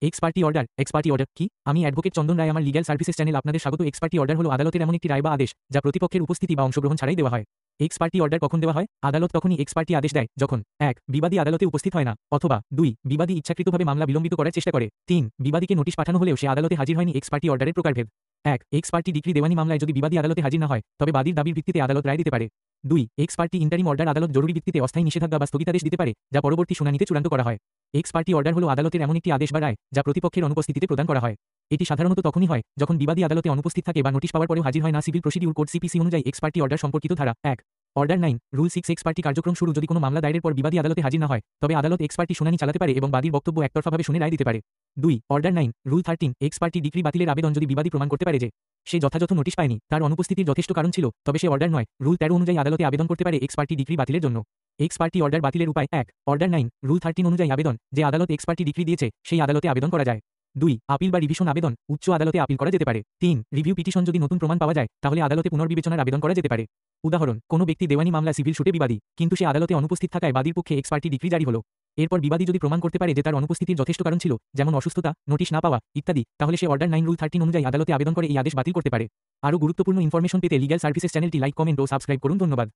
X party order. X party order কি? আমি advocate চন্দন রায়, আমার লিগ্যাল সার্ভিসেস চ্যানেল আপনাদের স্বাগত। এক্স পার্টি অর্ডার হলো আদালতের এমন একটি রায় বা আদেশ যা প্রতিপক্ষের উপস্থিতি বা অংশগ্রহণ ছাড়াই দেওয়া হয়। এক্স পার্টি অর্ডার কখন দেওয়া হয়? আদালত তখনই এক্স পার্টি আদেশ দেয় যখন 1. বিবাদী আদালতে উপস্থিত হয় না, অথবা 2. বিবাদী ইচ্ছাকৃতভাবে মামলা বিলম্বিত করার চেষ্টা করে। 3. বিবাদীকে নোটিশ পাঠানো হলেও সে আদালতে হাজির হয়নি। এক্স পার্টি অর্ডারের প্রকারভেদ: 1. এক্স পার্টি ডিক্রি দেওয়ানি মামলায় যদি বিবাদী আদালতে হাজির না হয়, তবে বাদীর দাবির ভিত্তিতে আদালত রায় দিতে পারে। 2. X party interim order. আদালত জরুরি ভিত্তিতে অস্থায়ী নিষেধাজ্ঞা বা স্থগিতাদেশ দিতে পারে, যা পরবর্তী শুনানিতে চূড়ান্ত করা হয়। এক্স পার্টি অর্ডার হলো আদালতের এমন একটি আদেশ বা রায় যা প্রতিপক্ষের অনুপস্থিতিতে প্রদান করা হয়। এটি সাধারণত তখনই হয় যখন বিবাদী আদালতে অনুপস্থিত থাকে বা নোটিশ পাওয়ার পরেও হাজির হয় না। সিভিল প্রসিডিউর কোড সিপিসি অনুযায়ী এক্স পার্টি অর্ডার সম্পর্কিত ধারা 1। Order 9, rule 6। এক্স পার্টি কার্যক্রম শুরু: যদি কোনো মামলা দায়েরের পর বিবাদী আদালতে হাজির না হয়, তবে আদালত এক্স পার্টি শুনানি চালাতে পারে এবং বাদীর বক্তব্য একতরফাভাবে শুনে রায় দিতে পারে। 2. Order 9, rule 13। X party decree বাতিলের আবেদন: যদি বিবাদী প্রমাণ করতে পারে যে সে যথাযথ নোটিশ পায়নি, তার অনুপস্থিতির যথেষ্ট কারণ ছিল, তবে সে অর্ডার 9, রুল 13 অনুযায়ী আদালতে আবেদন করতে পারে এক্স পার্টি ডিক্রি বাতিলের জন্য। এক্স পার্টি অর্ডার বাতিলের উপায়: 1. অর্ডার 9, রুল 13 অনুযায়ী আবেদন: যে আদালত এক্স পার্টি ডিক্রি দিয়েছে সেই আদালতে আবেদন করা যায়। 2. আপিল বা রিভিশন আবেদন: উচ্চ আদালতে আপিল করা যেতে পারে। 3. রিভিউ পিটিশন: যদি নতুন প্রমাণ পাওয়া যায়, তাহলে আদালতে পুনর্বিবেচনার আবেদন করা যেতে পারে। উদাহরণ: কোনো ব্যক্তি দেওয়ানি মামলা সিভিল শুটে বিবাদী, কিন্তু সে আদালতে অনুপস্থিত থাকায় বাদীর পক্ষে এক্স পার্টি ডিক্রি জারি হলো। এরপর বিবাদী যদি প্রমাণ করতে পারে যে তার অনুপস্থিতির যথেষ্ট কারণ ছিল, যেমন অসুস্থতা, নোটিশ না পাওয়া ইত্যাদি, তাহলে সে অর্ডার 9, রুল 13 অনুযায়ী আদালতে আবেদন করে এই আদেশ বাতিল করতে পারে। আরও গুরুত্বপূর্ণ ইনফরমেশন পেতে লিগ্যাল সার্ভিসেস চ্যানেলটি লাইক, কমেন্ট ও সাবস্ক্রাইব করুন। ধন্যবাদ।